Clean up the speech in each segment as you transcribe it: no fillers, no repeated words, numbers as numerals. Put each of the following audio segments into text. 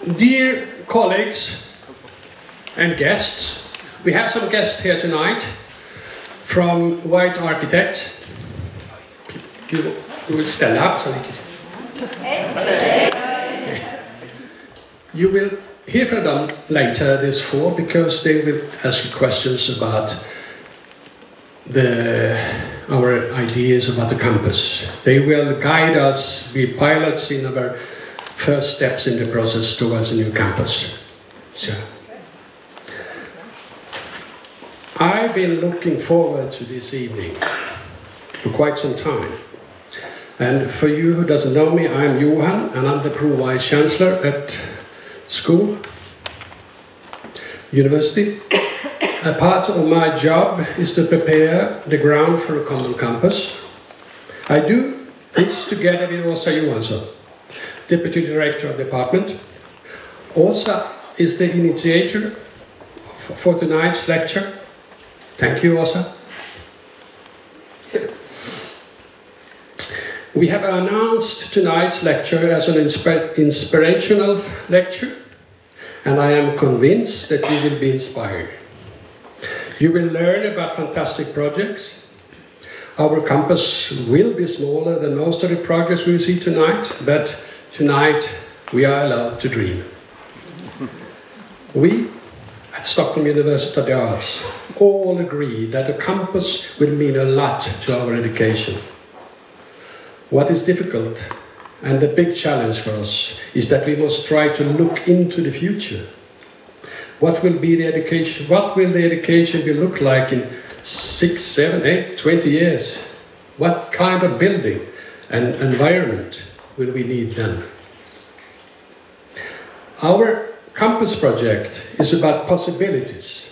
Dear colleagues and guests, we have some guests here tonight from White Architect. You will stand up so we can... You will hear from them later, these four, because they will ask you questions about our ideas about the campus. They will guide us, be pilots in our first steps in the process towards a new campus. So, I've been looking forward to this evening for quite some time. And for you who doesn't know me, I'm Johan, and I'm the Pro Vice Chancellor at school, university. A part of my job is to prepare the ground for a common campus. I do this together with Åsa Johansson, Deputy Director of the Department. Åsa is the initiator for tonight's lecture. Thank you, Åsa. We have announced tonight's lecture as an inspirational lecture, and I am convinced that you will be inspired. You will learn about fantastic projects. Our campus will be smaller than most of the projects we will see tonight, but tonight we are allowed to dream. We at Stockholm University of the Arts all agree that a campus will mean a lot to our education. What is difficult and the big challenge for us is that we must try to look into the future. What will be the education? What will the education be look like in 6, 7, 8, 20 years? What kind of building and environment will we need then? Our campus project is about possibilities.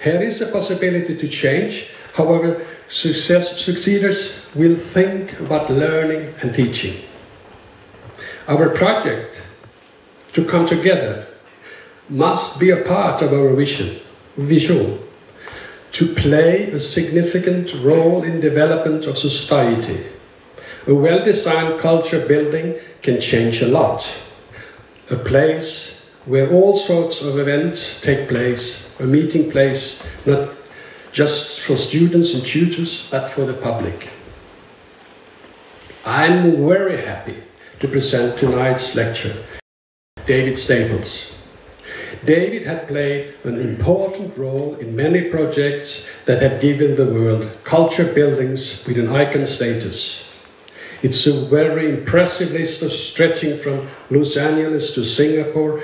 Here is a possibility to change. However, succeeders will think about learning and teaching. Our project to come together must be a part of our vision to play a significant role in development of society. A well-designed culture building can change a lot. A place where all sorts of events take place, a meeting place not just for students and tutors, but for the public. I'm very happy to present tonight's lecture, David Staples. David had played an important role in many projects that have given the world culture buildings with an icon status. It's a very impressive list of stretching from Los Angeles to Singapore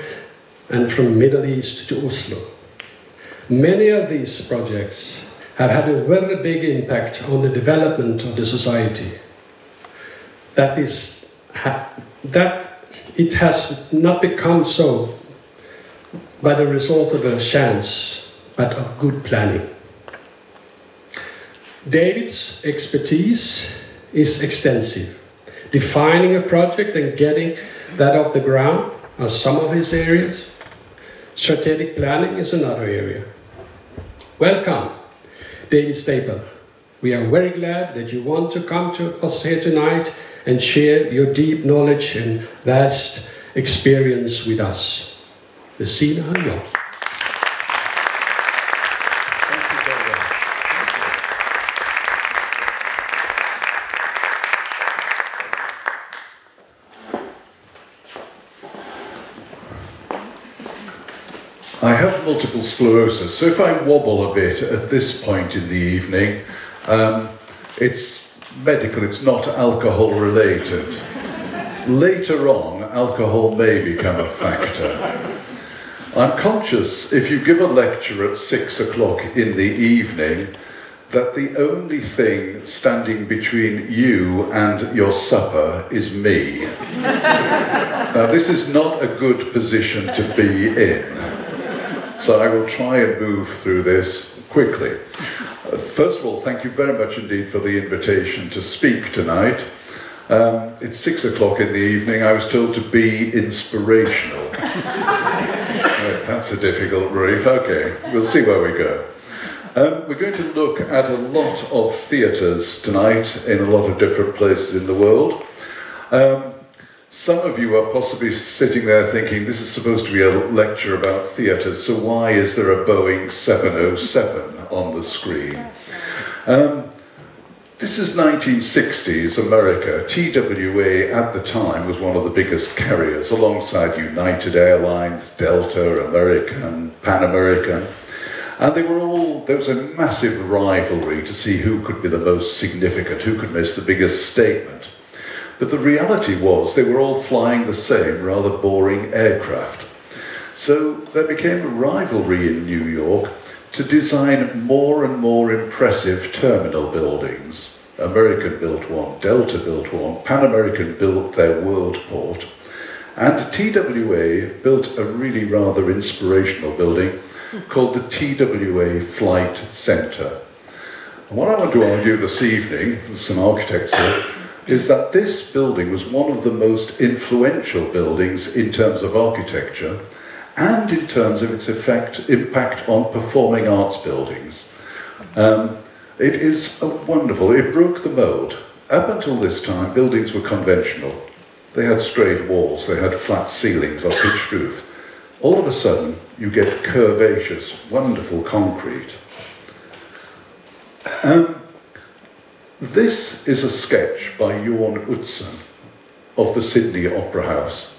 and from Middle East to Oslo. Many of these projects have had a very big impact on the development of the society. That it has not become so by the result of a chance, but of good planning. David's expertise is extensive. Defining a project and getting that off the ground are some of his areas. Strategic planning is another area. Welcome, David Staples. We are very glad that you want to come to us here tonight and share your deep knowledge and vast experience with us. The scene on you. I have multiple sclerosis, so if I wobble a bit at this point in the evening, it's medical, it's not alcohol related. Later on, alcohol may become a factor. I'm conscious, if you give a lecture at 6 o'clock in the evening, that the only thing standing between you and your supper is me. Now, this is not a good position to be in. So I will try and move through this quickly. First of all, thank you very much indeed for the invitation to speak tonight. It's 6 o'clock in the evening. I was told to be inspirational. Right, that's a difficult brief. Okay, we'll see where we go. We're going to look at a lot of theatres tonight in a lot of different places in the world. Some of you are possibly sitting there thinking, this is supposed to be a lecture about theatres, so why is there a Boeing 707 on the screen? This is 1960s America. TWA at the time was one of the biggest carriers, alongside United Airlines, Delta, American, Pan American. And there was a massive rivalry to see who could be the most significant, who could make the biggest statement. But the reality was they were all flying the same rather boring aircraft. So there became a rivalry in New York to design more and more impressive terminal buildings. American built one, Delta built one, Pan American built their world port, and TWA built a really rather inspirational building called the TWA Flight Centre. And what I want to argue this evening, with some architects here, is that this building was one of the most influential buildings in terms of architecture and in terms of its impact on performing arts buildings. It is wonderful. It broke the mould. Up until this time, buildings were conventional. They had straight walls, they had flat ceilings or pitched roof. All of a sudden, you get curvaceous, wonderful concrete. This is a sketch by Jorn Utzon of the Sydney Opera House.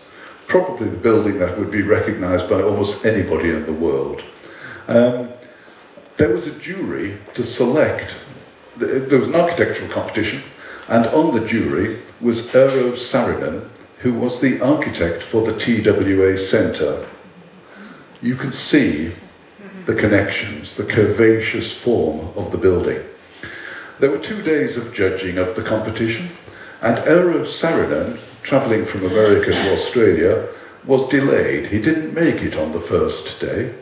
Probably the building that would be recognised by almost anybody in the world. There was a jury to select, there was an architectural competition, and on the jury was Eero Saarinen, who was the architect for the TWA Centre. You can see the connections, the curvaceous form of the building. There were 2 days of judging of the competition, and Eero Saarinen, travelling from America to Australia, was delayed. He didn't make it on the first day.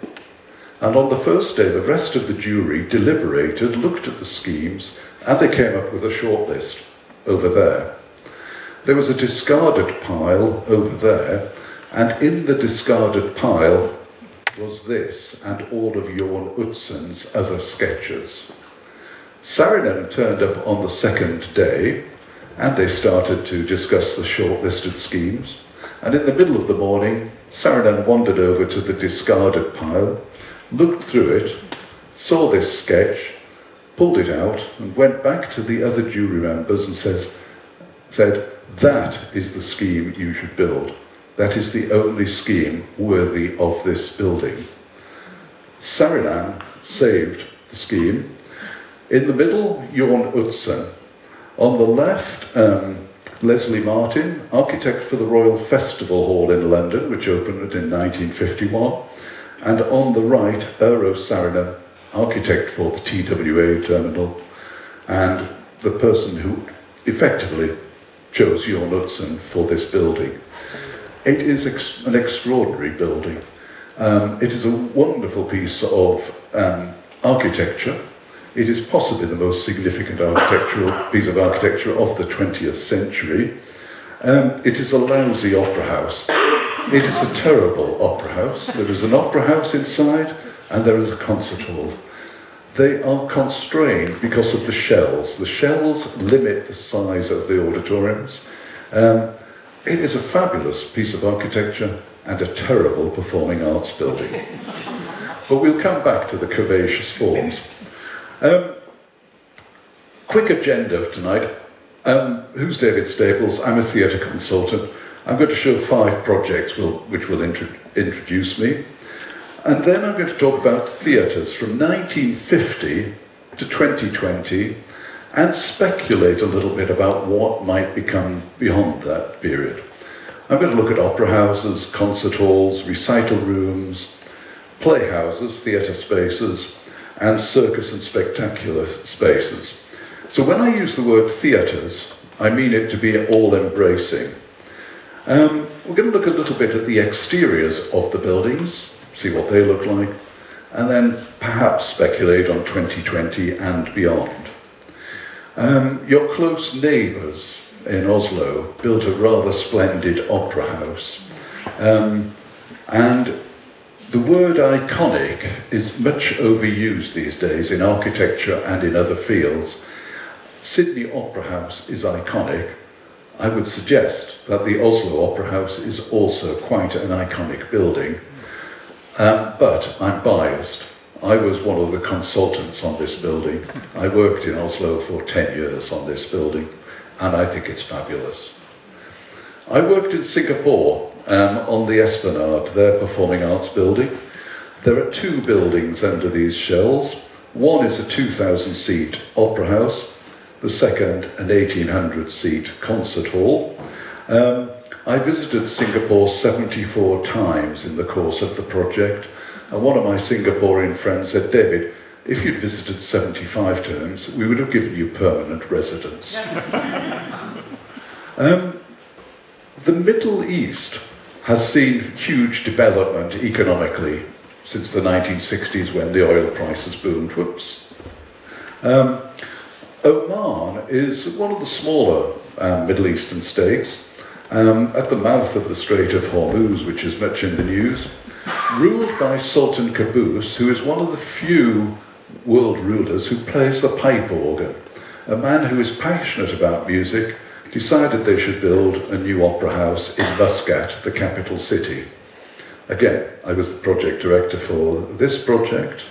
And on the first day, the rest of the jury deliberated, looked at the schemes, and they came up with a shortlist over there. There was a discarded pile over there, and in the discarded pile was this and all of Jorn Utzon's other sketches. Saarinen turned up on the second day, and they started to discuss the shortlisted schemes. And in the middle of the morning, Saarinen wandered over to the discarded pile, looked through it, saw this sketch, pulled it out, and went back to the other jury members and said, that is the scheme you should build. That is the only scheme worthy of this building. Saarinen saved the scheme. In the middle, Jorn Utzon. On the left, Leslie Martin, architect for the Royal Festival Hall in London, which opened in 1951. And on the right, Eero Saarinen, architect for the TWA terminal, and the person who effectively chose Jorn Utzon for this building. It is an extraordinary building. It is a wonderful piece of architecture. It is possibly the most significant piece of architecture of the 20th century. It is a lousy opera house. It is a terrible opera house. There is an opera house inside, and there is a concert hall. They are constrained because of the shells. The shells limit the size of the auditoriums. It is a fabulous piece of architecture and a terrible performing arts building. But we'll come back to the curvaceous forms. Quick agenda of tonight. Who's David Staples? I'm a theatre consultant. I'm going to show 5 projects which will introduce me. And then I'm going to talk about theatres from 1950 to 2020 and speculate a little bit about what might become beyond that period. I'm going to look at opera houses, concert halls, recital rooms, playhouses, theatre spaces, and circus and spectacular spaces. So when I use the word theatres, I mean it to be all-embracing. We're going to look a little bit at the exteriors of the buildings, see what they look like, and then perhaps speculate on 2020 and beyond. Your close neighbours in Oslo built a rather splendid opera house. And the word iconic is much overused these days in architecture and in other fields. Sydney Opera House is iconic. I would suggest that the Oslo Opera House is also quite an iconic building, but I'm biased. I was one of the consultants on this building. I worked in Oslo for 10 years on this building, and I think it's fabulous. I worked in Singapore on the Esplanade, their performing arts building. There are two buildings under these shells. One is a 2,000-seat opera house, the second an 1,800-seat concert hall. I visited Singapore 74 times in the course of the project, and one of my Singaporean friends said, "David, if you'd visited 75 times, we would have given you permanent residence." The Middle East has seen huge development economically since the 1960s when the oil prices boomed. Whoops. Oman is one of the smaller Middle Eastern states, at the mouth of the Strait of Hormuz, which is much in the news, ruled by Sultan Qaboos, who is one of the few world rulers who plays the pipe organ. A man who is passionate about music decided they should build a new opera house in Muscat, the capital city. Again, I was the project director for this project.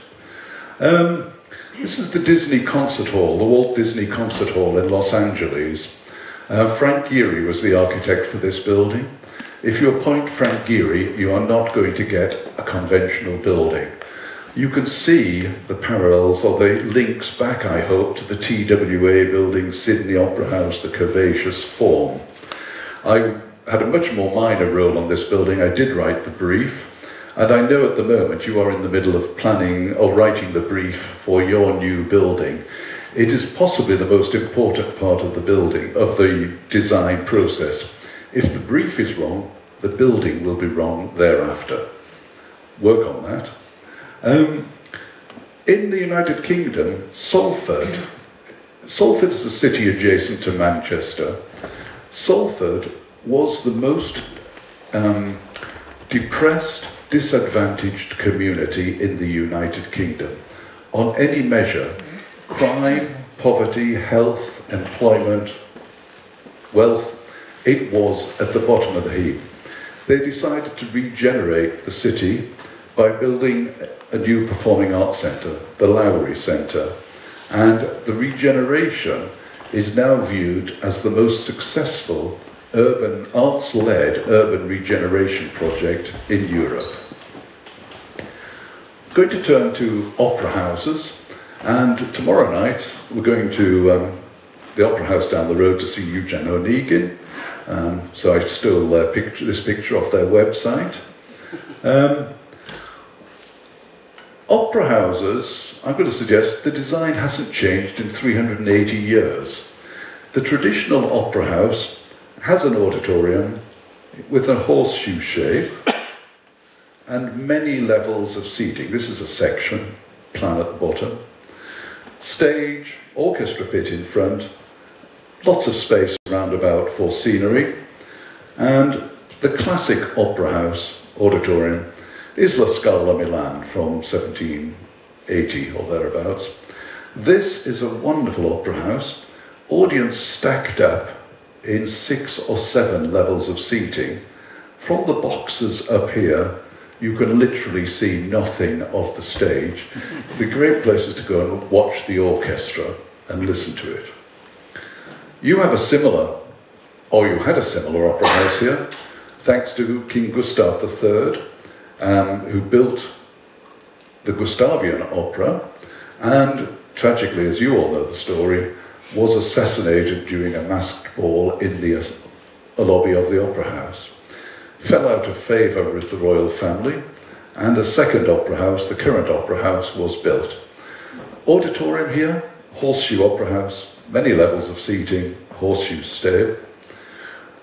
This is the Disney Concert Hall, the Walt Disney Concert Hall in Los Angeles. Frank Gehry was the architect for this building. If you appoint Frank Gehry, you are not going to get a conventional building. You can see the parallels, or the links back, I hope, to the TWA building, Sydney Opera House, the curvaceous form. I had a much more minor role on this building. I did write the brief, and I know at the moment you are in the middle of planning or writing the brief for your new building. It is possibly the most important part of the building, of the design process. If the brief is wrong, the building will be wrong thereafter. Work on that. In the United Kingdom, Salford is a city adjacent to Manchester. Salford was the most depressed, disadvantaged community in the United Kingdom. On any measure, crime, poverty, health, employment, wealth, it was at the bottom of the heap. They decided to regenerate the city by building a new performing arts centre, the Lowry Centre, and the regeneration is now viewed as the most successful urban, arts-led urban regeneration project in Europe. I'm going to turn to opera houses, and tomorrow night we're going to the opera house down the road to see Eugen Onegin. So I stole this picture off their website. Opera houses, I'm going to suggest the design hasn't changed in 380 years. The traditional opera house has an auditorium with a horseshoe shape and many levels of seating. This is a section, plan at the bottom. Stage, orchestra pit in front, lots of space round about for scenery, and the classic opera house auditorium is La Scala Milan from 1780 or thereabouts. This is a wonderful opera house, audience stacked up in 6 or 7 levels of seating. From the boxes up here, you can literally see nothing of the stage. The great places to go and watch the orchestra and listen to it. You have a similar, or you had a similar opera house here, thanks to King Gustav III, who built the Gustavian Opera, and tragically, as you all know the story, was assassinated during a masked ball in the lobby of the opera house. Fell out of favour with the royal family, and a second opera house, the current opera house, was built. Auditorium here, horseshoe opera house, many levels of seating, horseshoe stay.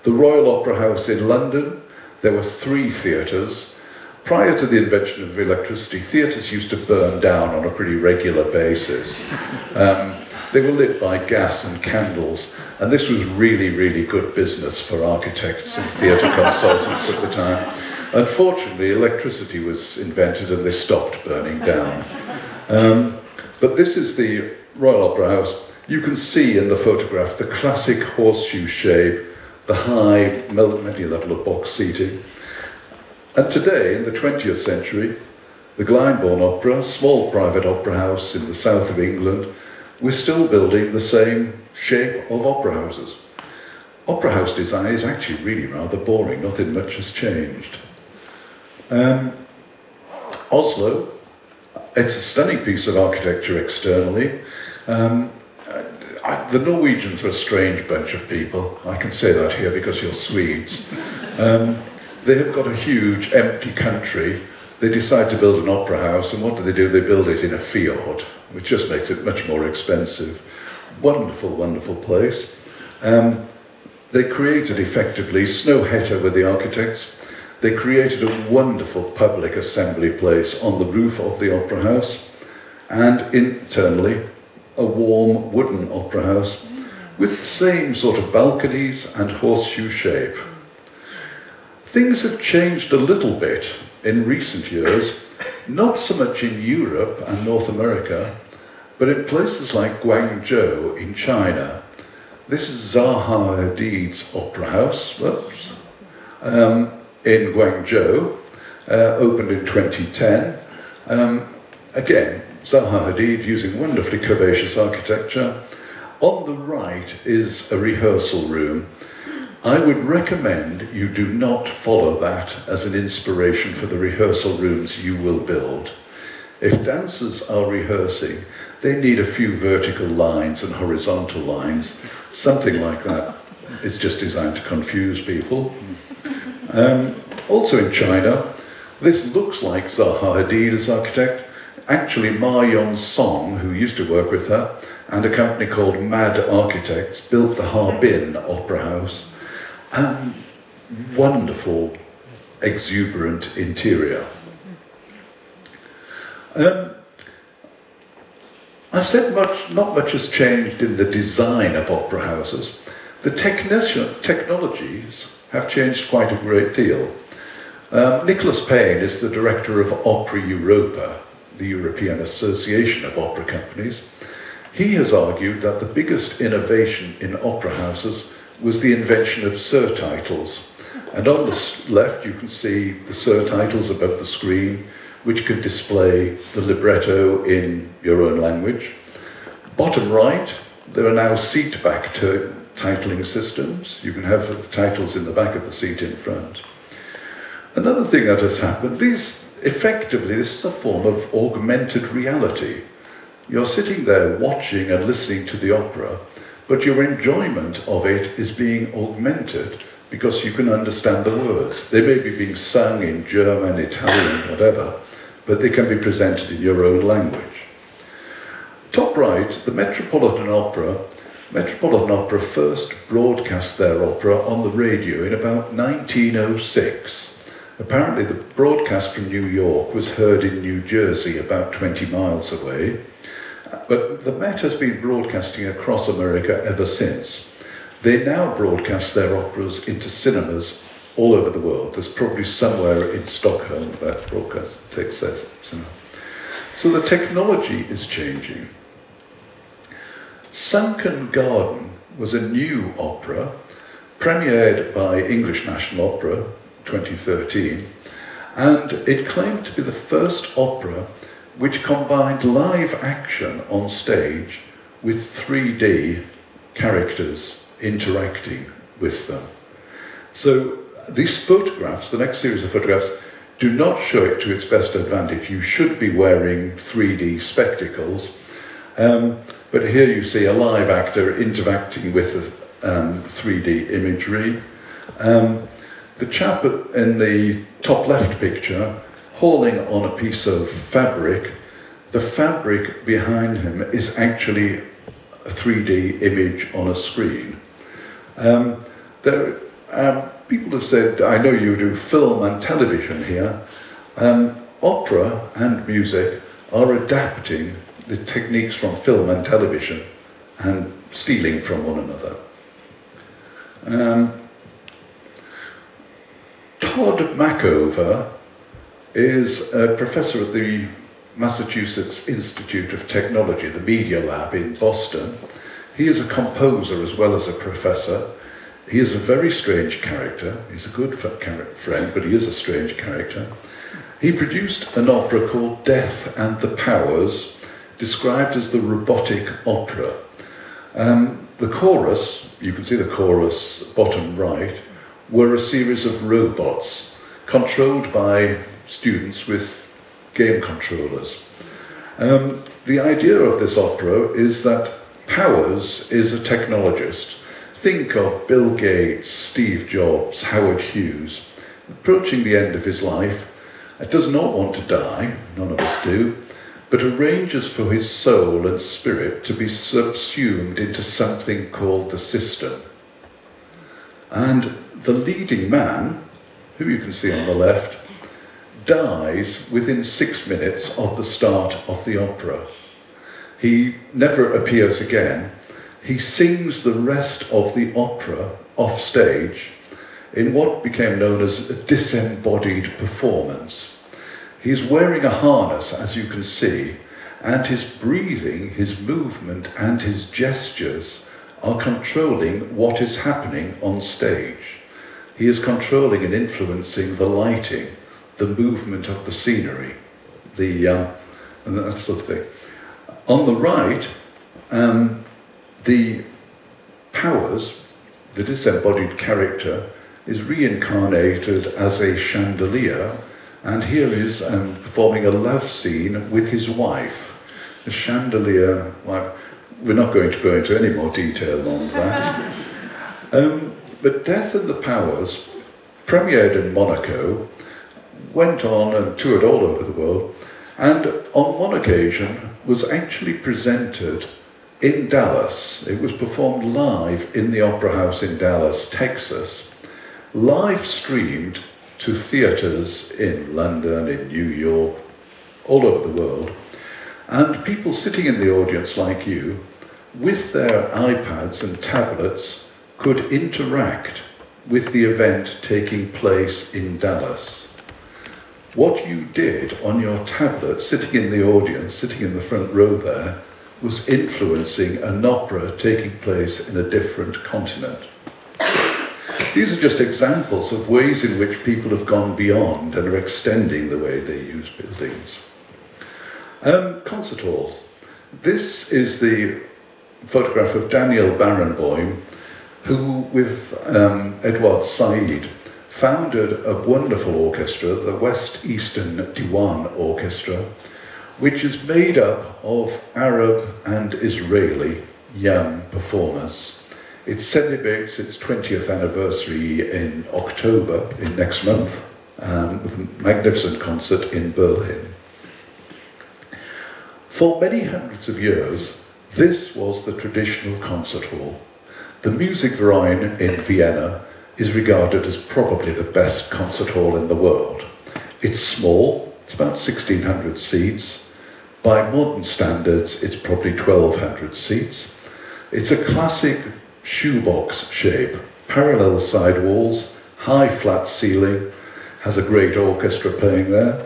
The Royal Opera House in London, there were 3 theatres. Prior to the invention of electricity, theatres used to burn down on a pretty regular basis. They were lit by gas and candles, and this was really, really good business for architects and theatre consultants at the time. Unfortunately, electricity was invented and they stopped burning down. But this is the Royal Opera House. You can see in the photograph the classic horseshoe shape, the high multi-level of box seating. And today, in the 20th century, the Glyndebourne Opera, small private opera house in the south of England, we're still building the same shape of opera houses. Opera house design is actually really rather boring, nothing much has changed. Oslo, it's a stunning piece of architecture externally. The Norwegians are a strange bunch of people. I can say that here because you're Swedes. They have got a huge empty country. They decide to build an opera house, and what do? They build it in a fjord, which just makes it much more expensive. Wonderful, wonderful place. They created effectively, Snøhetta were the architects, they created a wonderful public assembly place on the roof of the opera house, and internally a warm wooden opera house with the same sort of balconies and horseshoe shape. Things have changed a little bit in recent years, not so much in Europe and North America, but in places like Guangzhou in China. This is Zaha Hadid's opera house, in Guangzhou, opened in 2010. Again, Zaha Hadid using wonderfully curvaceous architecture. On the right is a rehearsal room. I would recommend you do not follow that as an inspiration for the rehearsal rooms you will build. If dancers are rehearsing, they need a few vertical lines and horizontal lines. Something like that is just designed to confuse people. Also in China, this looks like Zaha Hadid as architect. Actually, Ma Yon-song, who used to work with her, and a company called Mad Architects built the Harbin Opera House. Wonderful, exuberant interior. I've said not much has changed in the design of opera houses. The technologies have changed quite a great deal. Nicholas Payne is the director of Opera Europa, the European Association of Opera Companies. He has argued that the biggest innovation in opera houses was the invention of surtitles. And on the left you can see the surtitles above the screen, which can display the libretto in your own language. Bottom right, there are now seat-back titling systems. You can have the titles in the back of the seat in front. Another thing that has happened, effectively, this is a form of augmented reality. You're sitting there watching and listening to the opera, but your enjoyment of it is being augmented because you can understand the words. They may be being sung in German, Italian, whatever, but they can be presented in your own language. Top right, the Metropolitan Opera. Metropolitan Opera first broadcast their opera on the radio in about 1906. Apparently the broadcast from New York was heard in New Jersey, about 20 miles away. But the Met has been broadcasting across America ever since. They now broadcast their operas into cinemas all over the world. There's probably somewhere in Stockholm that broadcast takes place. So the technology is changing. Sunken Garden was a new opera, premiered by English National Opera 2013, and it claimed to be the first opera which combined live action on stage with 3D characters interacting with them. So these photographs, the next series of photographs, do not show it to its best advantage. You should be wearing 3D spectacles, but here you see a live actor interacting with the 3D imagery. The chap in the top left picture hauling on a piece of fabric. The fabric behind him is actually a 3D image on a screen. People have said, I know you do film and television here, opera and music are adapting the techniques from film and television and stealing from one another. Todd Macover is a professor at the Massachusetts Institute of Technology, the Media Lab in Boston. He is a composer as well as a professor. He is a very strange character. He's a good friend, but he is a strange character. He produced an opera called Death and the Powers, described as the robotic opera. The chorus, you can see the chorus bottom right, were a series of robots controlled by students with game controllers. The idea of this opera is that Powers is a technologist. Think of Bill Gates, Steve Jobs, Howard Hughes, approaching the end of his life, does not want to die, none of us do, but arranges for his soul and spirit to be subsumed into something called the system. And the leading man, who you can see on the left, dies within 6 minutes of the start of the opera. He never appears again. He sings the rest of the opera off stage in what became known as a disembodied performance. He's wearing a harness, as you can see, and his breathing, his movement, and his gestures are controlling what is happening on stage. He is controlling and influencing the lighting, the movement of the scenery, and that sort of thing. On the right, the Powers, the disembodied character, is reincarnated as a chandelier, and here is performing a love scene with his wife. The chandelier, well, we're not going to go into any more detail on that. But Death and the Powers premiered in Monaco, went on and toured all over the world, and on one occasion was actually presented in Dallas. It was performed live in the Opera House in Dallas, Texas, live streamed to theatres in London, in New York, all over the world, and people sitting in the audience like you, with their iPads and tablets, could interact with the event taking place in Dallas. What you did on your tablet, sitting in the audience, sitting in the front row there, was influencing an opera taking place in a different continent. These are just examples of ways in which people have gone beyond and are extending the way they use buildings. Concert halls. This is the photograph of Daniel Barenboim, who, with Edward Said, founded a wonderful orchestra, the West Eastern Diwan Orchestra, which is made up of Arab and Israeli young performers. It celebrates its 20th anniversary in October, in next month, with a magnificent concert in Berlin. For many hundreds of years, this was the traditional concert hall. The Musikverein in Vienna is regarded as probably the best concert hall in the world. It's small, it's about 1,600 seats. By modern standards, it's probably 1,200 seats. It's a classic shoebox shape, parallel side walls, high flat ceiling, has a great orchestra playing there.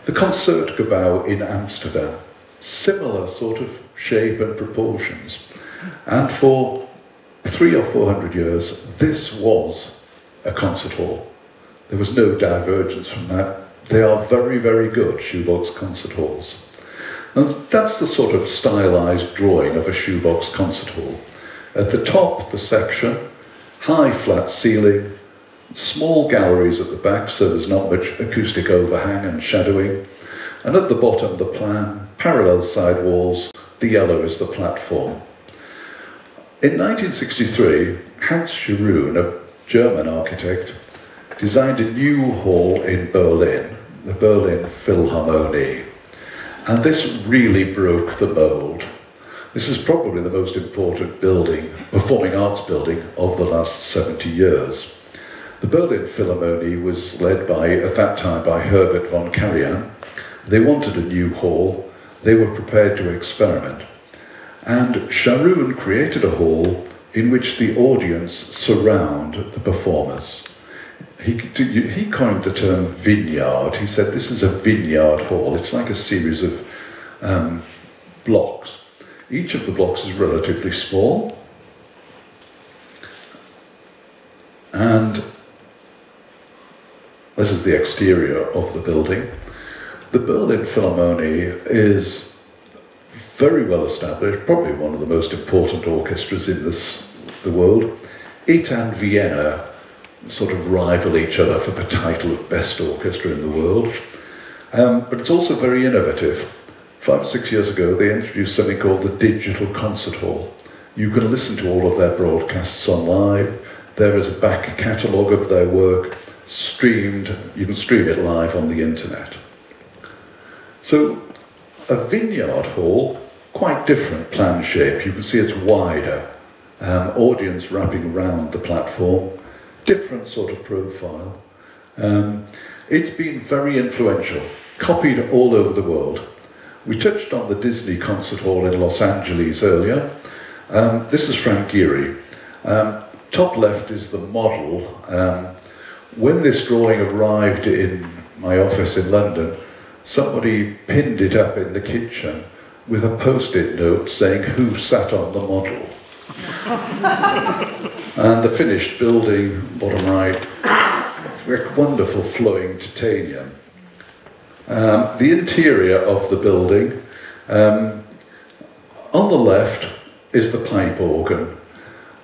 The Concertgebouw in Amsterdam, similar sort of shape and proportions. And for 300 or 400 years, this was a concert hall. There was no divergence from that. They are very, very good shoebox concert halls. And that's the sort of stylized drawing of a shoebox concert hall. At the top, the section, high flat ceiling, small galleries at the back, so there's not much acoustic overhang and shadowing. And at the bottom, the plan, parallel side walls, the yellow is the platform. In 1963, Hans Scharoun, a German architect, designed a new hall in Berlin, the Berlin Philharmonie. And this really broke the mold. This is probably the most important building, performing arts building, of the last 70 years. The Berlin Philharmonie was led by, at that time, by Herbert von Karajan. They wanted a new hall. They were prepared to experiment. And Scharoun created a hall in which the audience surround the performers. He coined the term vineyard. He said this is a vineyard hall. It's like a series of blocks. Each of the blocks is relatively small. And this is the exterior of the building. The Berlin Philharmonie is very well established, probably one of the most important orchestras in the world. It and Vienna sort of rival each other for the title of best orchestra in the world. But it's also very innovative. 5 or 6 years ago, they introduced something called the Digital Concert Hall. You can listen to all of their broadcasts online. There is a back catalogue of their work streamed. You can stream it live on the internet. So, a vineyard hall, quite different plan shape. You can see it's wider, audience wrapping around the platform, different sort of profile. It's been very influential, copied all over the world. We touched on the Disney Concert Hall in Los Angeles earlier. This is Frank Gehry. Top left is the model. When this drawing arrived in my office in London, somebody pinned it up in the kitchen with a post-it note saying who sat on the model. And the finished building, bottom right, wonderful flowing titanium. The interior of the building, on the left is the pipe organ.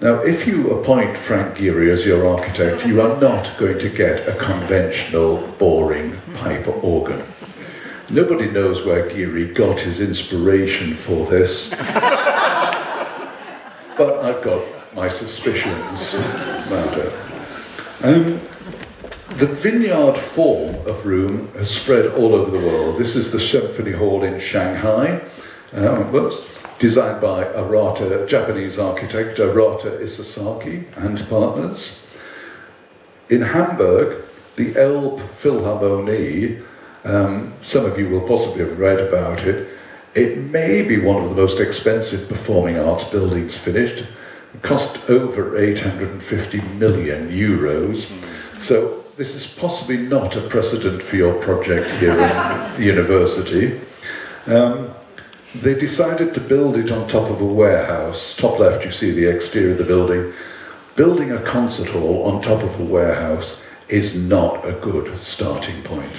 Now, if you appoint Frank Gehry as your architect, you are not going to get a conventional, boring pipe organ. Nobody knows where Gehry got his inspiration for this, but I've got my suspicions about it. The vineyard form of room has spread all over the world. This is the Symphony Hall in Shanghai, designed by Arata, Japanese architect Arata Isesaki and partners. In Hamburg, the Elbe Philharmonie, some of you will possibly have read about it. It may be one of the most expensive performing arts buildings finished. It cost over 850 million euros. So this is possibly not a precedent for your project here in the university. They decided to build it on top of a warehouse. Top left, you see the exterior of the building. Building a concert hall on top of a warehouse is not a good starting point.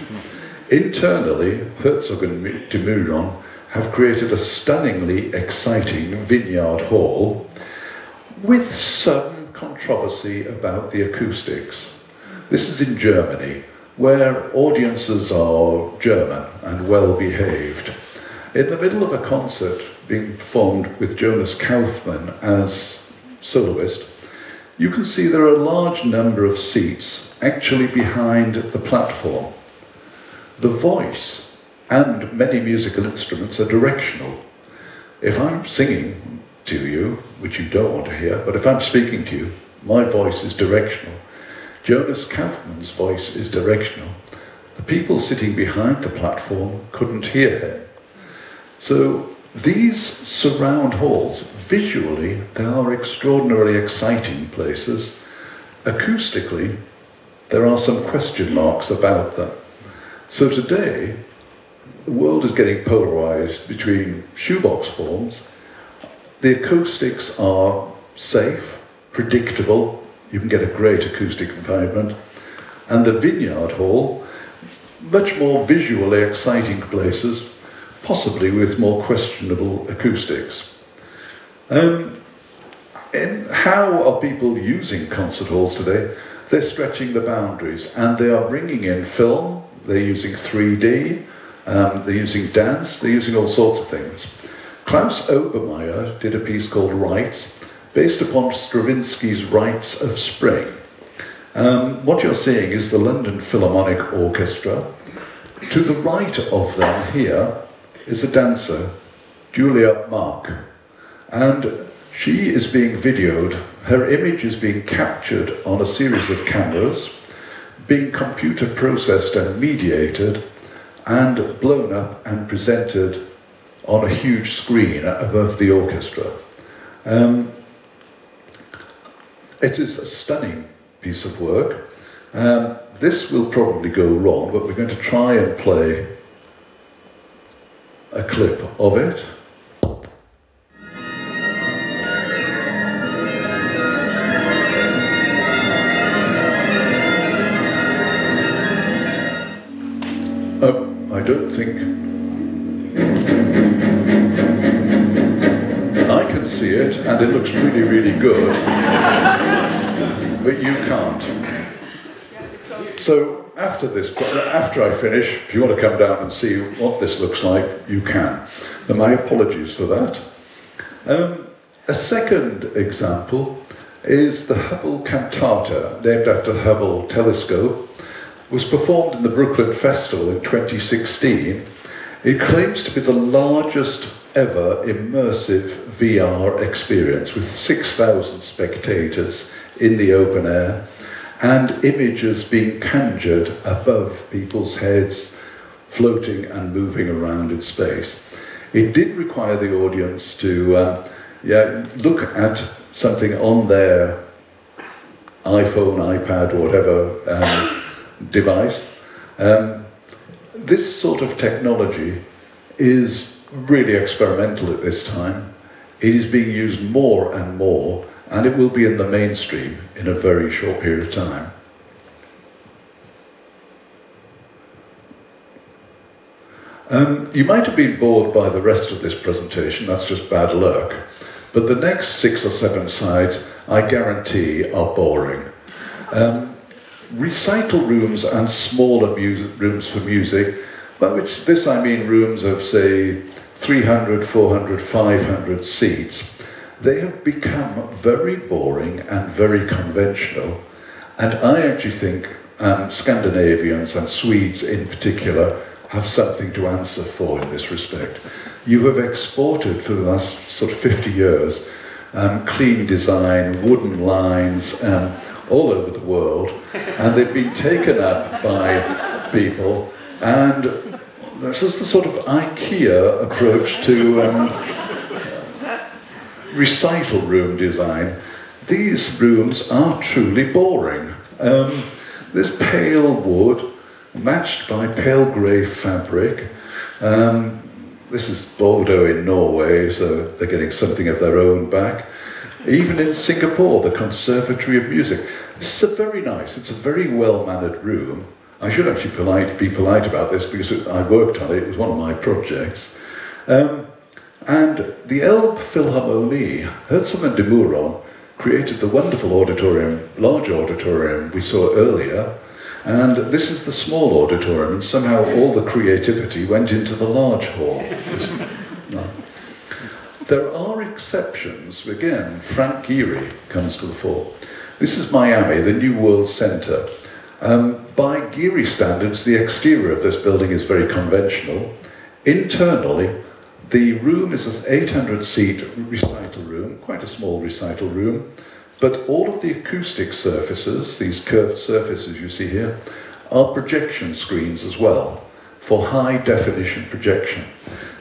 Internally, Herzog and de Meuron have created a stunningly exciting vineyard hall with some controversy about the acoustics. This is in Germany, where audiences are German and well behaved. In the middle of a concert being performed with Jonas Kaufmann as soloist, you can see there are a large number of seats actually behind the platform. The voice and many musical instruments are directional. If I'm singing to you, which you don't want to hear, but if I'm speaking to you, my voice is directional. Jonas Kaufmann's voice is directional. The people sitting behind the platform couldn't hear him. So these surround halls, visually, they are extraordinarily exciting places. Acoustically, there are some question marks about them. So today, the world is getting polarized between shoebox forms. The acoustics are safe, predictable, you can get a great acoustic environment. And the vineyard hall, much more visually exciting places, possibly with more questionable acoustics. And how are people using concert halls today? They're stretching the boundaries and they are bringing in film, they're using 3D, they're using dance, they're using all sorts of things. Klaus Obermeier did a piece called Rites, based upon Stravinsky's Rites of Spring. What you're seeing is the London Philharmonic Orchestra. To the right of them here is a dancer, Julia Mark, and she is being videoed. Her image is being captured on a series of cameras, being computer processed and mediated, and blown up and presented on a huge screen above the orchestra. It is a stunning piece of work. This will probably go wrong, but we're going to try and play a clip of it. I don't think... I can see it, and it looks really, really good, but you can't. So after I finish, if you want to come down and see what this looks like, you can. So my apologies for that. A second example is the Hubble cantata, named after the Hubble telescope, was performed in the Brooklyn Festival in 2016. It claims to be the largest ever immersive VR experience, with 6,000 spectators in the open air and images being conjured above people's heads, floating and moving around in space. It did require the audience to look at something on their iPhone, iPad, or whatever device. This sort of technology is really experimental at this time. It is being used more and more, and it will be in the mainstream in a very short period of time. You might have been bored by the rest of this presentation, that's just bad luck, but the next 6 or 7 slides, I guarantee, are boring. Recital rooms and smaller rooms for music, by which this I mean rooms of, say, 300, 400, 500 seats, they have become very boring and very conventional, and I actually think Scandinavians and Swedes in particular have something to answer for in this respect. You have exported for the last sort of 50 years clean design, wooden lines, all over the world, and they've been taken up by people, and this is the sort of IKEA approach to recital room design. These rooms are truly boring. This pale wood, matched by pale grey fabric. This is Bordeaux in Norway, so they're getting something of their own back. Even in Singapore, the Conservatory of Music. This is very nice, it's a very well-mannered room. I should actually be polite about this because I worked on it, it was one of my projects. And the Elbe Philharmonie, Herzogen de Meuron, created the wonderful auditorium, large auditorium we saw earlier, and this is the small auditorium, and somehow all the creativity went into the large hall. No. There are exceptions. Again, Frank Gehry comes to the fore. This is Miami, the New World Center. By Gehry standards, the exterior of this building is very conventional. Internally, the room is an 800-seat recital room, quite a small recital room, but all of the acoustic surfaces, these curved surfaces you see here, are projection screens as well, for high-definition projection.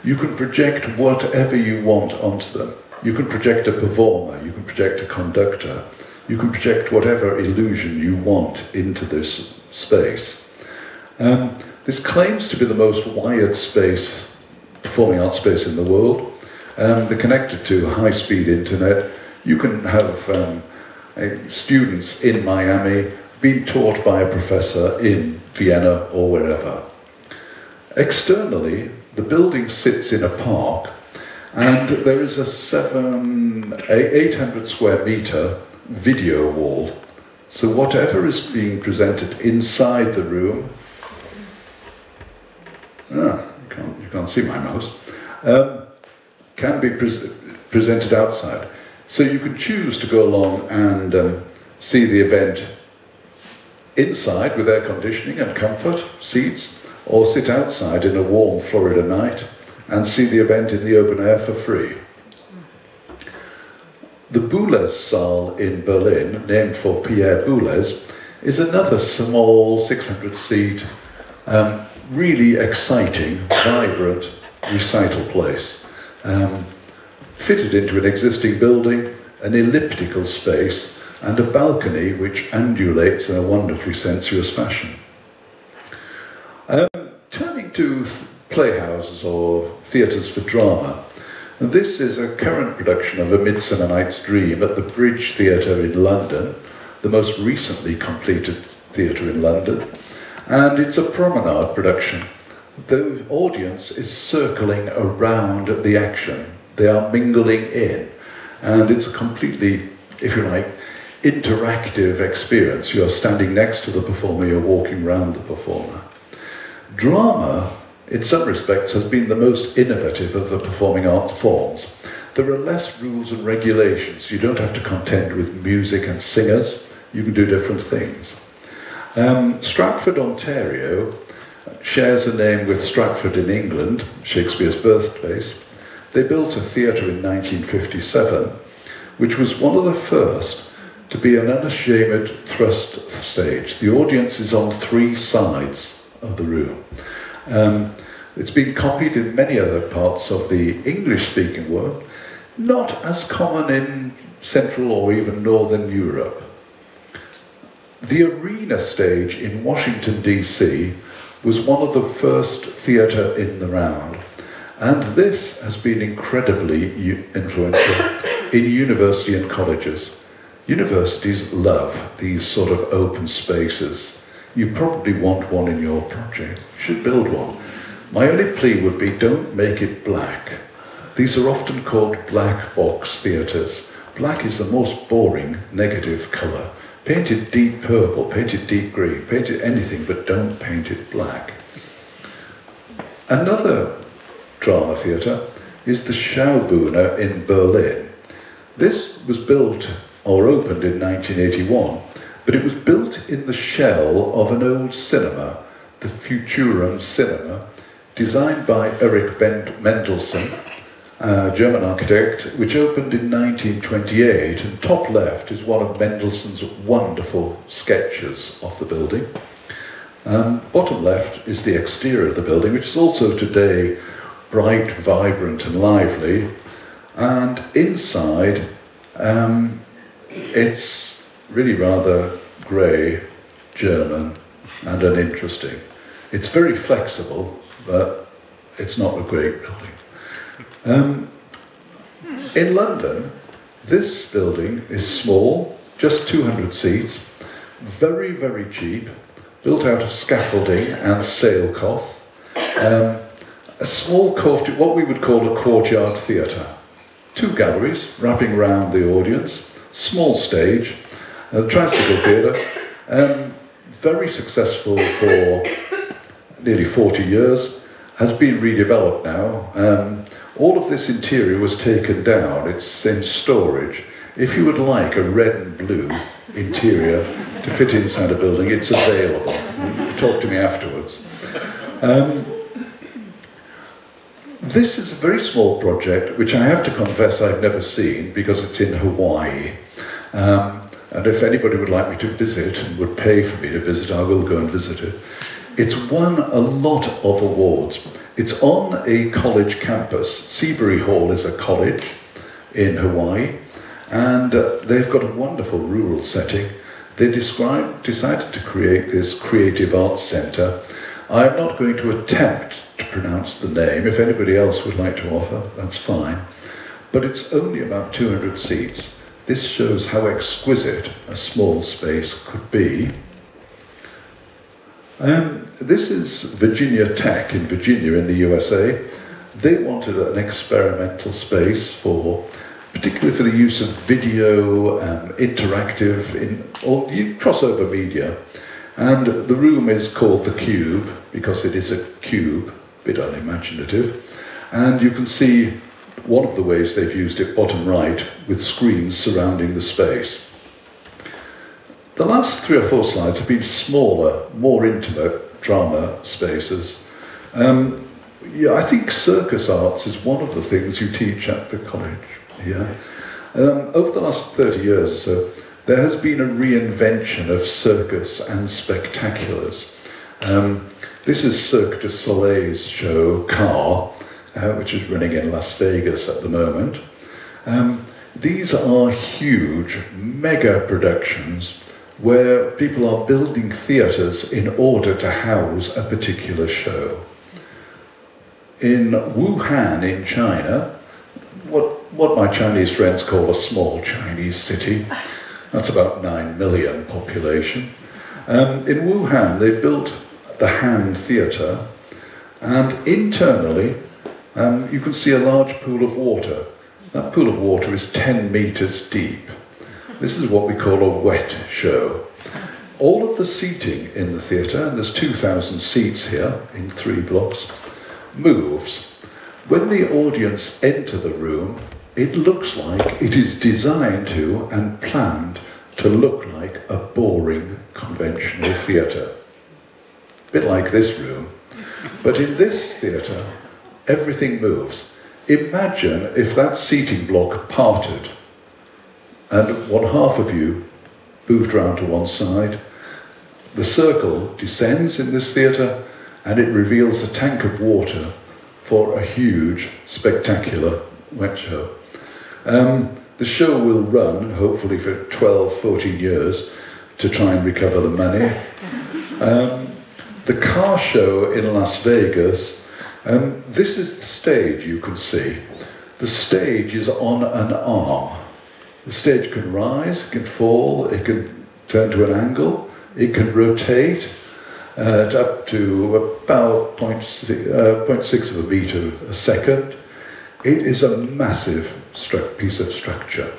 You can project whatever you want onto them. You can project a performer, you can project a conductor, you can project whatever illusion you want into this space. This claims to be the most wired space, performing arts space in the world. They're connected to high-speed internet. You can have students in Miami being taught by a professor in Vienna or wherever. Externally, the building sits in a park, and there is a 800 square meter video wall. So whatever is being presented inside the room, you can't see my mouse, can be presented outside. So you can choose to go along and see the event inside with air conditioning and comfort, seats, or sit outside in a warm Florida night and see the event in the open air for free. The Boulez Saal in Berlin, named for Pierre Boulez, is another small 600-seat, really exciting, vibrant recital place. Fitted into an existing building, an elliptical space, and a balcony which undulates in a wonderfully sensuous fashion. Turning to playhouses or theatres for drama, this is a current production of A Midsummer Night's Dream at the Bridge Theatre in London, the most recently completed theatre in London, and it's a promenade production. the audience is circling around the action. They are mingling in, and it's a completely, if you like, interactive experience. You're standing next to the performer, you're walking around the performer. Drama, in some respects, has been the most innovative of the performing arts forms. There are less rules and regulations. You don't have to contend with music and singers. You can do different things. Stratford, Ontario, shares a name with Stratford in England, Shakespeare's birthplace. They built a theatre in 1957, which was one of the first to be an unashamed thrust stage. The audience is on three sides of the room. It's been copied in many other parts of the English-speaking world, not as common in Central or even Northern Europe. The arena stage in Washington, D.C. was one of the first theatre in the round, and this has been incredibly influential in university and colleges. Universities love these sort of open spaces. You probably want one in your project. You should build one. My only plea would be, don't make it black. These are often called black box theatres. Black is the most boring negative colour. Paint it deep purple, paint it deep green, paint it anything, but don't paint it black. Another drama theatre is the Schaubühne in Berlin. This was built or opened in 1981, but it was built in the shell of an old cinema, the Futurum Cinema, designed by Erich Mendelssohn, a German architect, which opened in 1928, and top left is one of Mendelssohn's wonderful sketches of the building. Bottom left is the exterior of the building, which is also today bright, vibrant and lively, and inside it's really rather grey, German and uninteresting. It's very flexible, but it's not a great building. In London, this building is small, just 200 seats, very, very cheap, built out of scaffolding and sailcloth. A small court, what we would call a courtyard theatre. Two galleries wrapping around the audience, small stage, the Tricycle Theatre, very successful for nearly 40 years, has been redeveloped now. All of this interior was taken down, it's in storage. If you would like a red and blue interior to fit inside a building, it's available. Talk to me afterwards. This is a very small project, which I have to confess I've never seen, because it's in Hawaii. And if anybody would like me to visit and would pay for me to visit, I will go and visit it. It's won a lot of awards. It's on a college campus. Seabury Hall is a college in Hawaii, and they've got a wonderful rural setting. They decided to create this creative arts centre. I'm not going to attempt to pronounce the name. If anybody else would like to offer, that's fine. But it's only about 200 seats. This shows how exquisite a small space could be. This is Virginia Tech in Virginia in the USA. They wanted an experimental space particularly for the use of video, interactive, or crossover media. And the room is called the Cube, because it is a cube, a bit unimaginative. And you can see one of the ways they've used it, bottom right, with screens surrounding the space. The last 3 or 4 slides have been smaller, more intimate drama spaces. Yeah, I think circus arts is one of the things you teach at the college here. Over the last 30 years or so, there has been a reinvention of circus and spectaculars. This is Cirque du Soleil's show, Car, which is running in Las Vegas at the moment. These are huge, mega productions where people are building theatres in order to house a particular show. In Wuhan in China, what my Chinese friends call a small Chinese city, that's about 9 million population. In Wuhan, they built the Han Theatre, And internally, you can see a large pool of water. That pool of water is 10 meters deep. This is what we call a wet show. All of the seating in the theatre, and there's 2,000 seats here in 3 blocks, moves. When the audience enter the room, it looks like it is designed to and planned to look like a boring conventional theatre. A bit like this room. But in this theatre, everything moves. Imagine if that seating block parted and one half of you moved round to one side. The circle descends in this theatre and it reveals a tank of water for a huge, spectacular wet show. The show will run, hopefully for 12, 14 years, to try and recover the money. The car show in Las Vegas, this is the stage you can see. The stage is on an arm. The stage can rise, it can fall, it can turn to an angle, it can rotate up to about 0.6 of a metre a second. It is a massive piece of structure.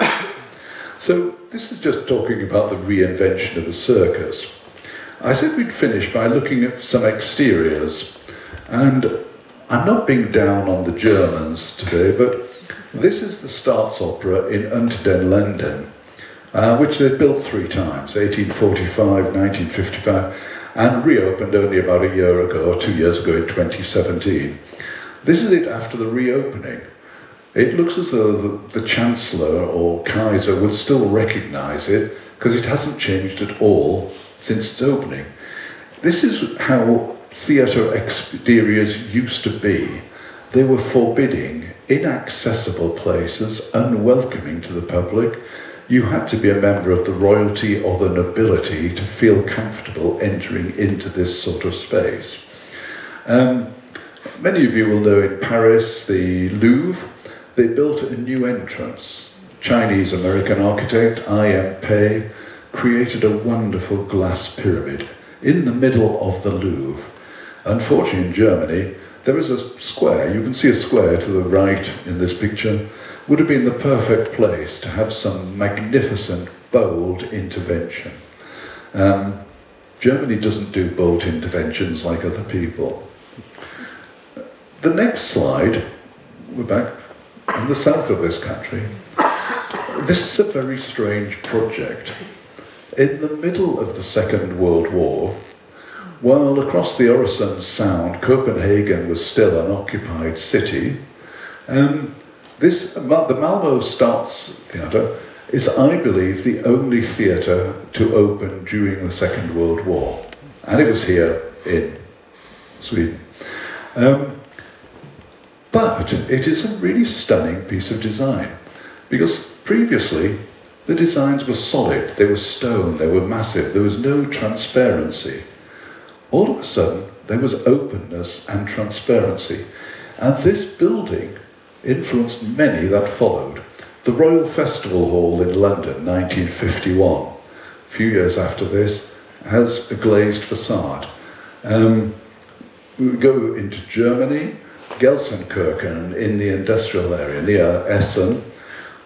So this is just talking about the reinvention of the circus. I said we'd finish by looking at some exteriors, and I'm not being down on the Germans today, but this is the Staatsopera in Unter den Linden, which they've built 3 times, 1845, 1955, and reopened only about a year ago, or 2 years ago in 2017. This is it after the reopening. It looks as though the Chancellor or Kaiser would still recognise it, because it hasn't changed at all since its opening. This is how theatre exteriors used to be. They were forbidding, inaccessible places, unwelcoming to the public. You had to be a member of the royalty or the nobility to feel comfortable entering into this sort of space. Many of you will know in Paris, the Louvre, they built a new entrance. Chinese-American architect I.M. Pei created a wonderful glass pyramid in the middle of the Louvre. Unfortunately, in Germany, there is a square. You can see a square to the right in this picture. Would have been the perfect place to have some magnificent, bold intervention. Germany doesn't do bold interventions like other people. The next slide, we're back in the south of this country. This is a very strange project. In the middle of the Second World War, while across the Øresund Sound, Copenhagen was still an occupied city, the Malmö Stadstheater is, I believe, the only theatre to open during the Second World War. And it was here in Sweden. But it is a really stunning piece of design, because previously the designs were solid, they were stone, they were massive, there was no transparency. All of a sudden, there was openness and transparency. And this building influenced many that followed. The Royal Festival Hall in London, 1951, a few years after this, has a glazed facade. We go into Germany, Gelsenkirchen in the industrial area near Essen,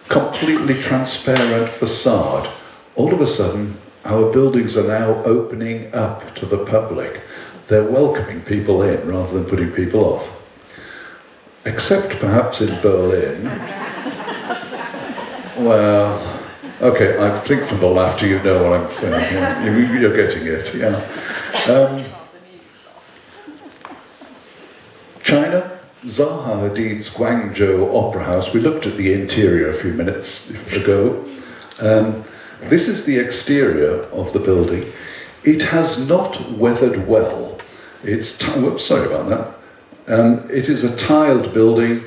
completely transparent facade. All of a sudden, our buildings are now opening up to the public. They're welcoming people in rather than putting people off. Except perhaps in Berlin. Well, okay, I think from the laughter you know what I'm saying. Yeah. You're getting it, yeah. China, Zaha Hadid's Guangzhou Opera House. We looked at the interior a few minutes ago. This is the exterior of the building. It has not weathered well. It's whoops, sorry about that. It is a tiled building.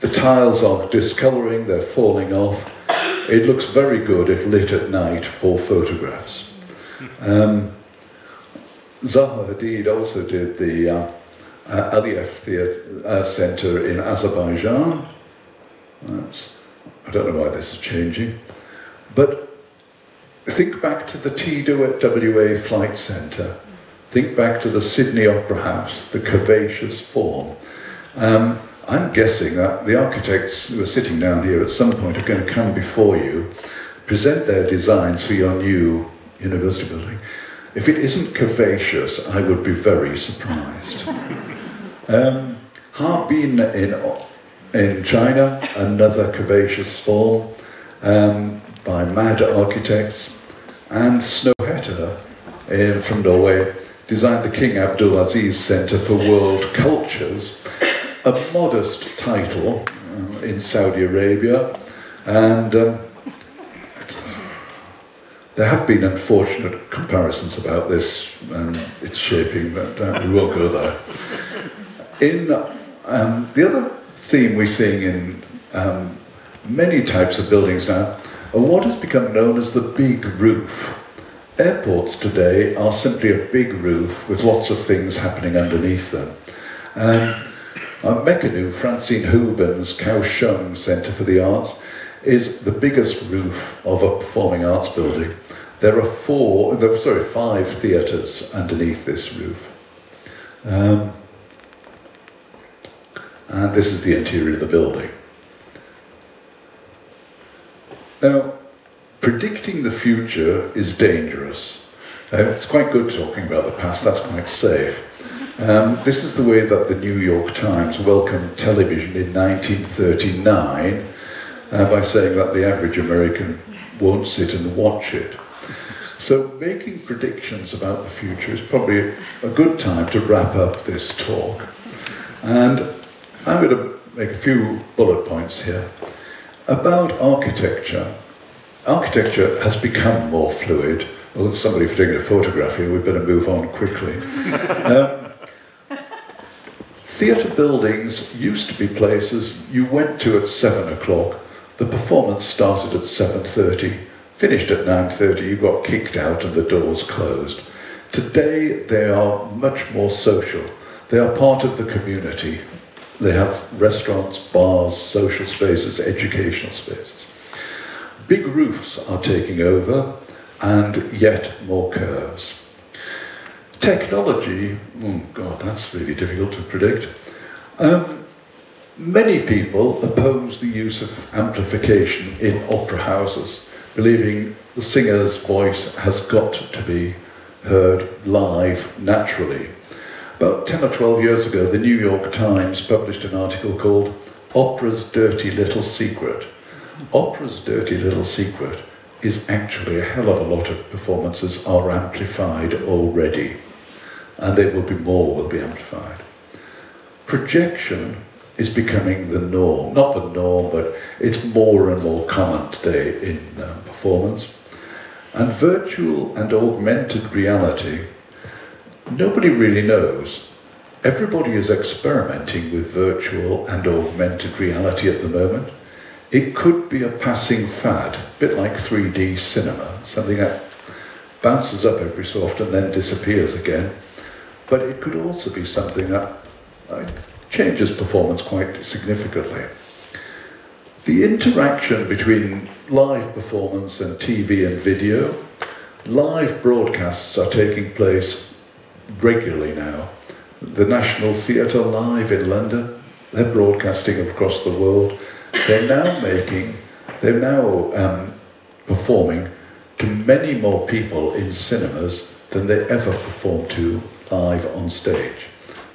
The tiles are discolouring, they're falling off. It looks very good if lit at night for photographs. Zaha Hadid also did the Aliyev Theatre Centre in Azerbaijan. I don't know why this is changing. But think back to the TWA Flight Centre. Think back to the Sydney Opera House, the curvaceous form. I'm guessing that the architects who are sitting down here at some point are going to come before you, present their designs for your new university building. If it isn't curvaceous, I would be very surprised. Harbin in China, another curvaceous form by mad architects, and Snøhetta from Norway designed the King Abdulaziz Centre for World Cultures, a modest title in Saudi Arabia, and there have been unfortunate comparisons about this and its shaping, but we won't go there. In the other theme we're seeing in many types of buildings now are what has become known as the big roof. Airports today are simply a big roof with lots of things happening underneath them. Mekanu, Francine Hubin's Kaohsiung Centre for the Arts, is the biggest roof of a performing arts building. There are 5 theatres underneath this roof. And this is the interior of the building. Now, predicting the future is dangerous. It's quite good talking about the past, that's quite safe. This is the way that the New York Times welcomed television in 1939 by saying that the average American won't sit and watch it. So making predictions about the future is probably a good time to wrap up this talk. And I'm going to make a few bullet points here. About architecture. Architecture has become more fluid. Well, there's somebody for taking a photograph here, we better move on quickly. Theatre buildings used to be places you went to at 7 o'clock, the performance started at 7:30, finished at 9:30, you got kicked out and the doors closed. Today they are much more social. They are part of the community. They have restaurants, bars, social spaces, educational spaces. Big roofs are taking over, and yet more curves. Technology, oh God, that's really difficult to predict. Many people oppose the use of amplification in opera houses, believing the singer's voice has got to be heard live naturally. About 10 or 12 years ago, the New York Times published an article called Opera's Dirty Little Secret. Opera's dirty little secret is actually a hell of a lot of performances are amplified already, and there will be more will be amplified. Projection is becoming the norm, not the norm, but it's more and more common today in performance. And virtual and augmented reality, nobody really knows. Everybody is experimenting with virtual and augmented reality at the moment. It could be a passing fad, a bit like 3D cinema, something that bounces up every so often and then disappears again. But it could also be something that changes performance quite significantly. The interaction between live performance and TV and video, live broadcasts are taking place regularly now. The National Theatre Live in London, they're broadcasting across the world. They're now performing to many more people in cinemas than they ever performed to live on stage.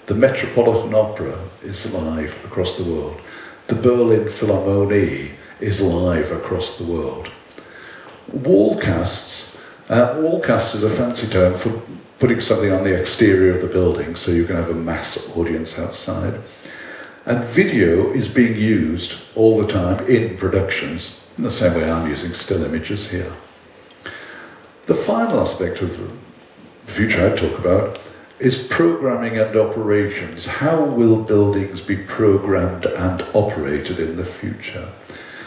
The Metropolitan Opera is live across the world. The Berlin Philharmonie is live across the world. Wallcasts. Wallcast is a fancy term for putting something on the exterior of the building so you can have a mass audience outside. And video is being used all the time in productions, in the same way I'm using still images here. The final aspect of the future I'd talk about is programming and operations. How will buildings be programmed and operated in the future?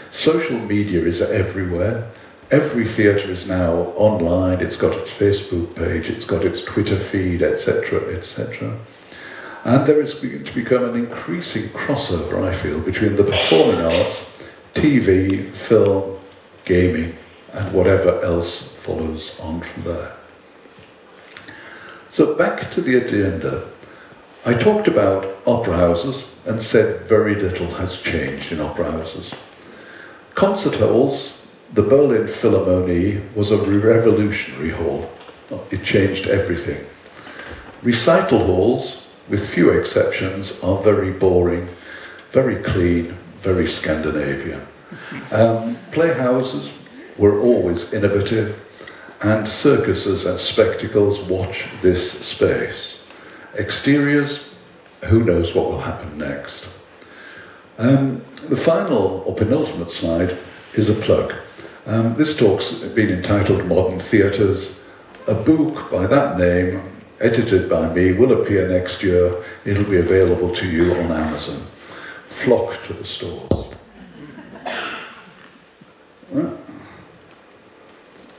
Social media is everywhere. Every theatre is now online. It's got its Facebook page, it's got its Twitter feed, etc., etc. And there is going to become an increasing crossover, I feel, between the performing arts, TV, film, gaming, and whatever else follows on from there. So back to the agenda. I talked about opera houses and said very little has changed in opera houses. Concert halls, the Berlin Philharmonie was a revolutionary hall. It changed everything. Recital halls, with few exceptions, are very boring, very clean, very Scandinavian. Playhouses were always innovative, and circuses and spectacles watch this space. Exteriors, who knows what will happen next. The final or penultimate slide is a plug. This talk's been entitled Modern Theatres. A book by that name, edited by me, will appear next year. It'll be available to you on Amazon. Flock to the stores.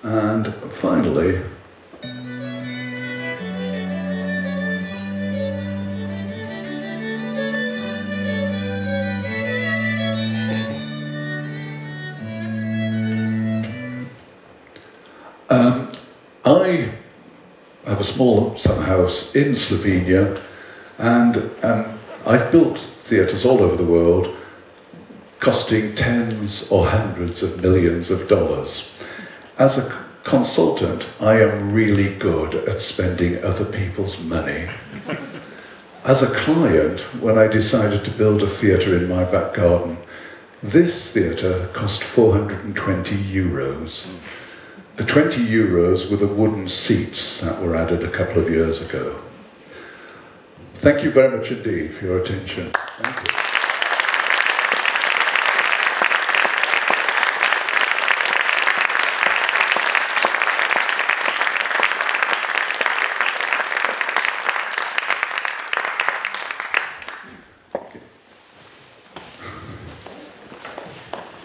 And finally, I have a small house in Slovenia, and I've built theatres all over the world, costing tens or hundreds of millions of dollars. As a consultant, I am really good at spending other people's money. As a client, when I decided to build a theatre in my back garden, this theatre cost 420 euros. The 20 euros were the wooden seats that were added a couple of years ago. Thank you very much indeed for your attention. Thank you.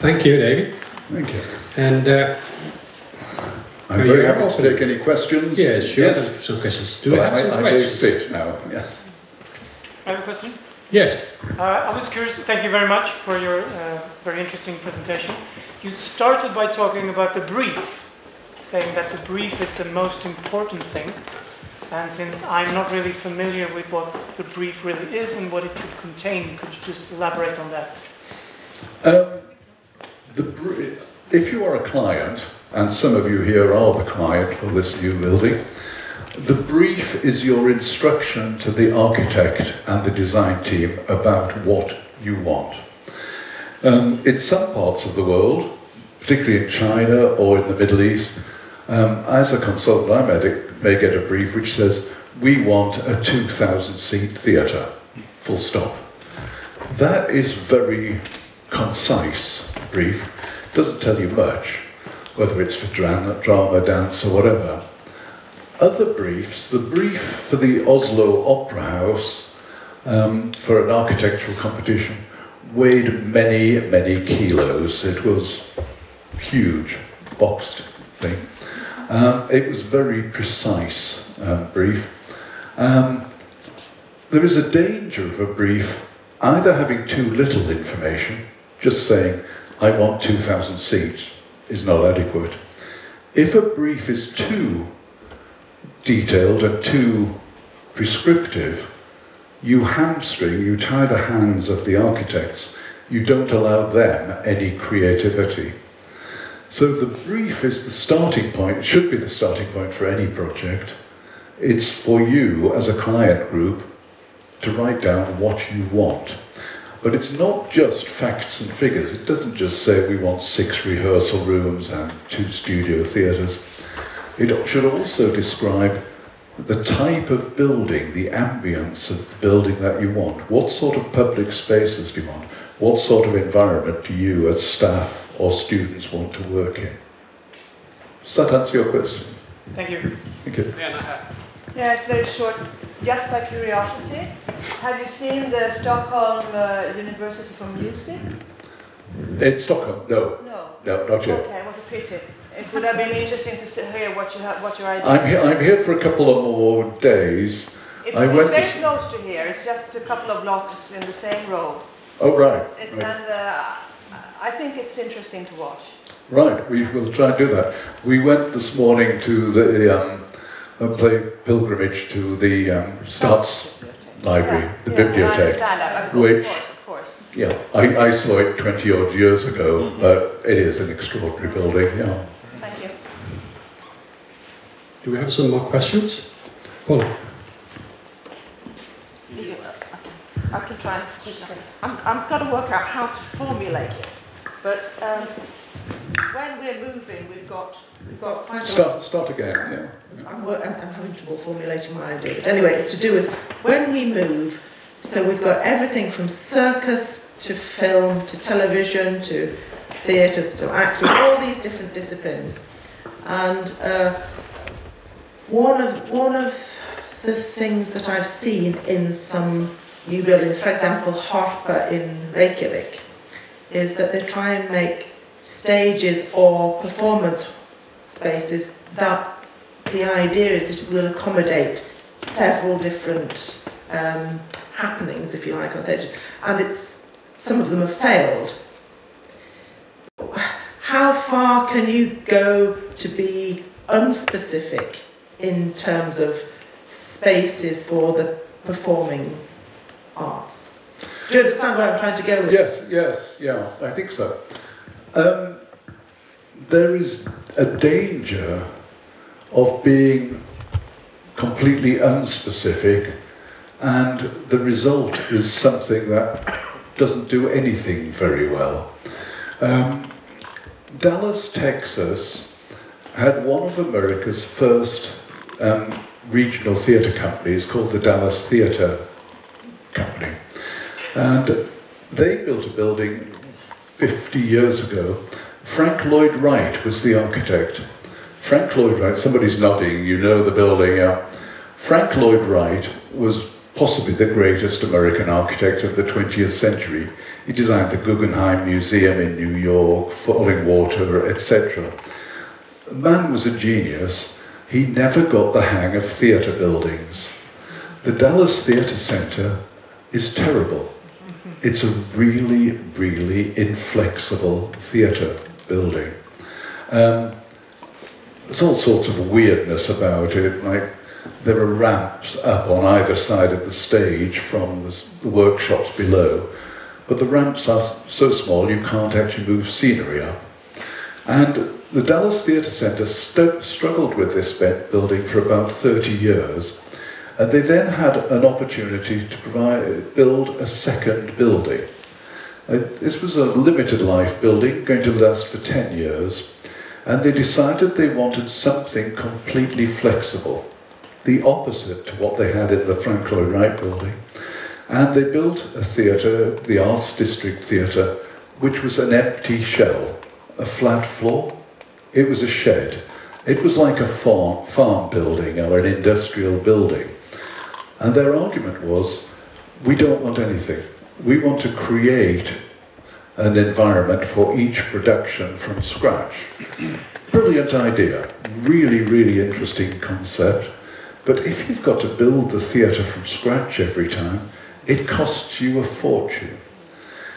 Thank you, David. Thank you. And I'm very happy to take any questions. Yes, sure. Yes. Some questions. Do we have some I questions? may sit now. Yes. I have a question. Yes. I was curious, thank you very much for your very interesting presentation. You started by talking about the brief, saying that the brief is the most important thing. And since I'm not really familiar with what the brief really is and what it could contain, could you just elaborate on that? If you are a client, and some of you here are the client for this new building, the brief is your instruction to the architect and the design team about what you want. In some parts of the world, particularly in China or in the Middle East, as a consultant I may get a brief which says, we want a 2,000-seat theatre, full stop. That is very concise brief. It doesn't tell you much, whether it's for drama, dance or whatever. Other briefs, the brief for the Oslo Opera House for an architectural competition weighed many, many kilos. It was a huge, boxed thing. It was very precise brief. There is a danger of a brief either having too little information, just saying, I want 2,000 seats, is not adequate. If a brief is too detailed and too prescriptive, you hamstring, you tie the hands of the architects, you don't allow them any creativity. So the brief is the starting point, it should be the starting point for any project. It's for you as a client group to write down what you want. But it's not just facts and figures. It doesn't just say we want 6 rehearsal rooms and 2 studio theatres. It should also describe the type of building, the ambience of the building that you want. What sort of public spaces do you want? What sort of environment do you as staff or students want to work in? Does that answer your question? Thank you. Thank you. Yeah, it's very short. Just by curiosity, have you seen the Stockholm University for Music? In Stockholm? No. No. No, not yet. Okay, what a pity. It would have been interesting to hear what your idea I'm here for a couple of more days. It's very close to here. It's just a couple of blocks in the same road. Oh, right. Right. And I think it's interesting to watch. Right, we will try and do that. We went this morning to the play pilgrimage to the Staats Library, the bibliothèque, Of course. Yeah, I saw it 20 odd years ago, but it is an extraordinary building, yeah. Thank you. Do we have some more questions? Paula. I can try and I've got to work out how to formulate this, but when we're moving, we've got quite a lot. Start again, yeah. I'm having trouble formulating my idea, but anyway, it's to do with when we move. So we've got everything from circus to film to television to theatres to acting, all these different disciplines. And one of the things that I've seen in some new buildings, for example, Harpa in Reykjavik, is that they try and make stages or performance spaces that the idea is that it will accommodate several different happenings, if you like, on stages, and some of them have failed. How far can you go to be unspecific in terms of spaces for the performing arts? Do you understand where I'm trying to go with this? Yes, yeah, I think so. There is a danger of being completely unspecific, and the result is something that doesn't do anything very well. Dallas, Texas had one of America's first regional theatre companies called the Dallas Theatre Company, and they built a building 50 years ago. Frank Lloyd Wright was the architect. Frank Lloyd Wright, somebody's nodding, you know the building, yeah. Frank Lloyd Wright was possibly the greatest American architect of the 20th century. He designed the Guggenheim Museum in New York, Falling Water, etc. The man was a genius. He never got the hang of theatre buildings. The Dallas Theatre Center is terrible. It's a really, really inflexible theatre building. There's all sorts of weirdness about it, like there are ramps up on either side of the stage from the workshops below, but the ramps are so small you can't actually move scenery up. And the Dallas Theatre Center struggled with this building for about 30 years, and they then had an opportunity to build a second building. This was a limited life building, going to last for 10 years, and they decided they wanted something completely flexible, the opposite to what they had in the Frank Lloyd Wright building. And they built a theatre, the Arts District Theatre, which was an empty shell, a flat floor. It was a shed. It was like a farm building or an industrial building. And their argument was, we don't want anything. We want to create an environment for each production from scratch. Brilliant idea, really, really interesting concept. But if you've got to build the theatre from scratch every time, it costs you a fortune.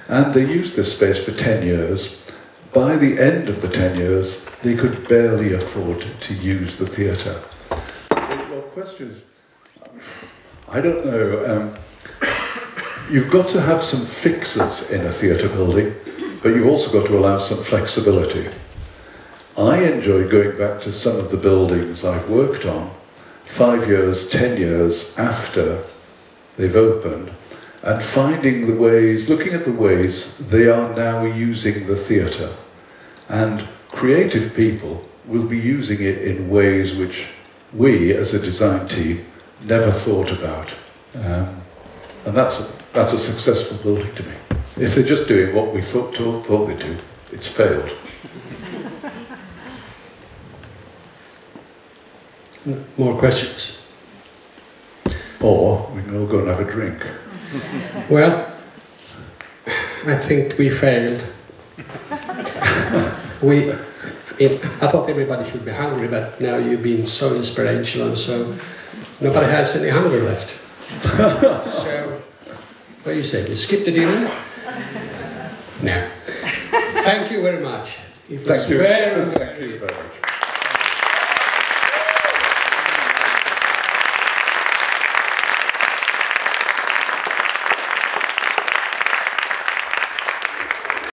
And they used this space for 10 years. By the end of the 10 years, they could barely afford to use the theatre. Your questions? I don't know. You've got to have some fixes in a theatre building, but you've also got to allow some flexibility. I enjoy going back to some of the buildings I've worked on 5 years, 10 years after they've opened, and finding the ways, looking at the ways they are now using the theatre. And creative people will be using it in ways which we, as a design team, never thought about. And that's a successful building to me. If they're just doing what we thought they'd do, it's failed. More questions? Or we can all go and have a drink. Well, I think we failed. I thought everybody should be hungry, but now you've been so inspirational, and so nobody has any hunger left. So, what do you say? We skip the dinner? No. Thank you very much. It was Thank you. Very Thank you very much.